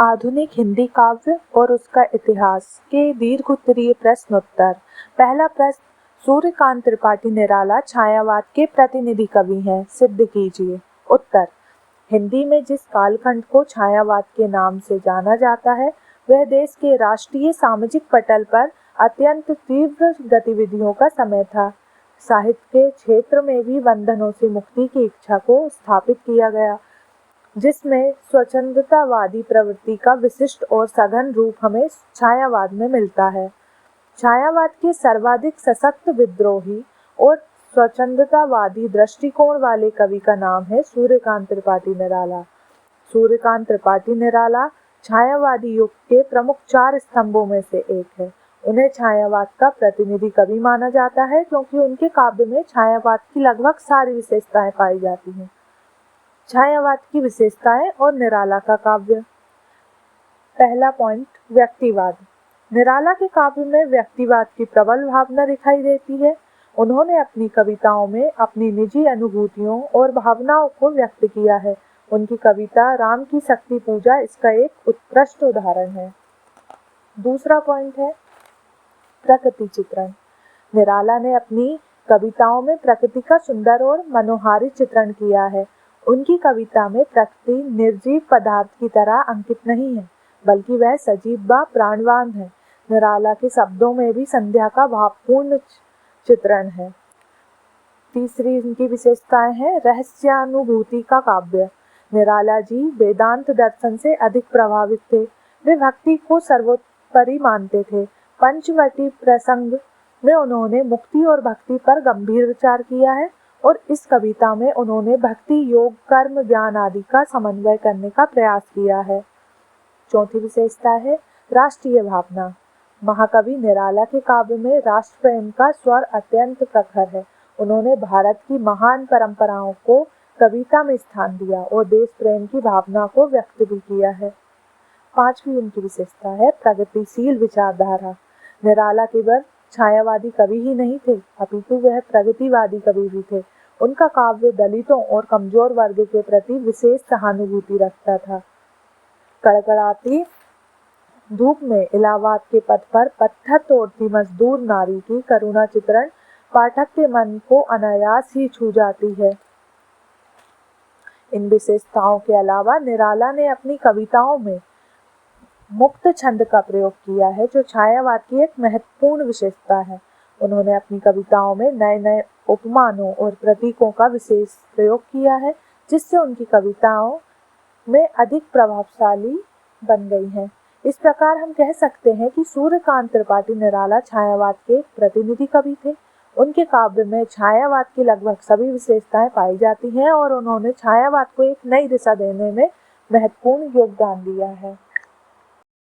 आधुनिक हिंदी काव्य और उसका इतिहास के दीर्घ उत्तरीय प्रश्नोत्तर। पहला प्रश्न, सूर्यकांत त्रिपाठी निराला छायावाद के प्रतिनिधि कवि हैं, सिद्ध कीजिए। उत्तर, हिंदी में जिस कालखंड को छायावाद के नाम से जाना जाता है वह देश के राष्ट्रीय सामाजिक पटल पर अत्यंत तीव्र गतिविधियों का समय था। साहित्य के क्षेत्र में भी बंधनों से मुक्ति की इच्छा को स्थापित किया गया, जिसमें स्वच्छंदतावादी प्रवृत्ति का विशिष्ट और सघन रूप हमें छायावाद में मिलता है। छायावाद के सर्वाधिक सशक्त विद्रोही और स्वच्छंदतावादी दृष्टिकोण वाले कवि का नाम है सूर्यकांत त्रिपाठी निराला। सूर्यकांत त्रिपाठी निराला छायावादी युग के प्रमुख 4 स्तंभों में से एक है। उन्हें छायावाद का प्रतिनिधि कवि माना जाता है क्योंकि उनके काव्य में छायावाद की लगभग सारी विशेषताएं पाई जाती हैं। छायावाद की विशेषताएं और निराला का काव्य। पहला पॉइंट, व्यक्तिवाद। निराला के काव्य में व्यक्तिवाद की प्रबल भावना दिखाई देती है। उन्होंने अपनी कविताओं में अपनी निजी अनुभूतियों और भावनाओं को व्यक्त किया है। उनकी कविता राम की शक्ति पूजा इसका एक उत्कृष्ट उदाहरण है। दूसरा पॉइंट है प्रकृति चित्रण। निराला ने अपनी कविताओं में प्रकृति का सुंदर और मनोहारी चित्रण किया है। उनकी कविता में प्रकृति निर्जीव पदार्थ की तरह अंकित नहीं है, बल्कि वह सजीव व प्राणवान है। निराला के शब्दों में भी संध्या का भावपूर्ण चित्रण है। तीसरी इनकी विशेषताएं हैं रहस्यानुभूति का काव्य। निराला जी वेदांत दर्शन से अधिक प्रभावित थे। वे भक्ति को सर्वोपरि मानते थे। पंचवटी प्रसंग में उन्होंने मुक्ति और भक्ति पर गंभीर विचार किया है और इस कविता में उन्होंने भक्ति, योग, कर्म, ज्ञान आदि का समन्वय करने का प्रयास किया है। चौथी विशेषता है राष्ट्रीय भावना। महाकवि निराला के काव्य में राष्ट्र प्रेम का स्वर अत्यंत प्रखर है। उन्होंने भारत की महान परंपराओं को कविता में स्थान दिया और देश प्रेम की भावना को व्यक्त भी किया है। पांचवी उनकी विशेषता है प्रगतिशील विचारधारा। निराला केवल छायावादी कवि ही नहीं थे, अपितु वह प्रगतिवादी कवि भी थे। उनका काव्य दलितों और कमजोर वर्ग के प्रति विशेष सहानुभूति रखता था। कड़कड़ाती धूप में इलाहाबाद के पथ पर पत्थर तोड़ती मजदूर नारी की करुणा चित्रण पाठक के मन को अनायास ही छू जाती है। इन विशेषताओं के अलावा निराला ने अपनी कविताओं में मुक्त छंद का प्रयोग किया है, जो छायावाद की एक महत्वपूर्ण विशेषता है। उन्होंने अपनी कविताओं में नए नए उपमानों और प्रतीकों का विशेष प्रयोग किया है, जिससे उनकी कविताओं में अधिक प्रभावशाली बन गई हैं। इस प्रकार हम कह सकते हैं कि सूर्यकांत त्रिपाठी निराला छायावाद के प्रतिनिधि कवि थे। उनके काव्य में छायावाद की लगभग सभी विशेषताएं पाई जाती हैं और उन्होंने छायावाद को एक नई दिशा देने में महत्वपूर्ण योगदान दिया है।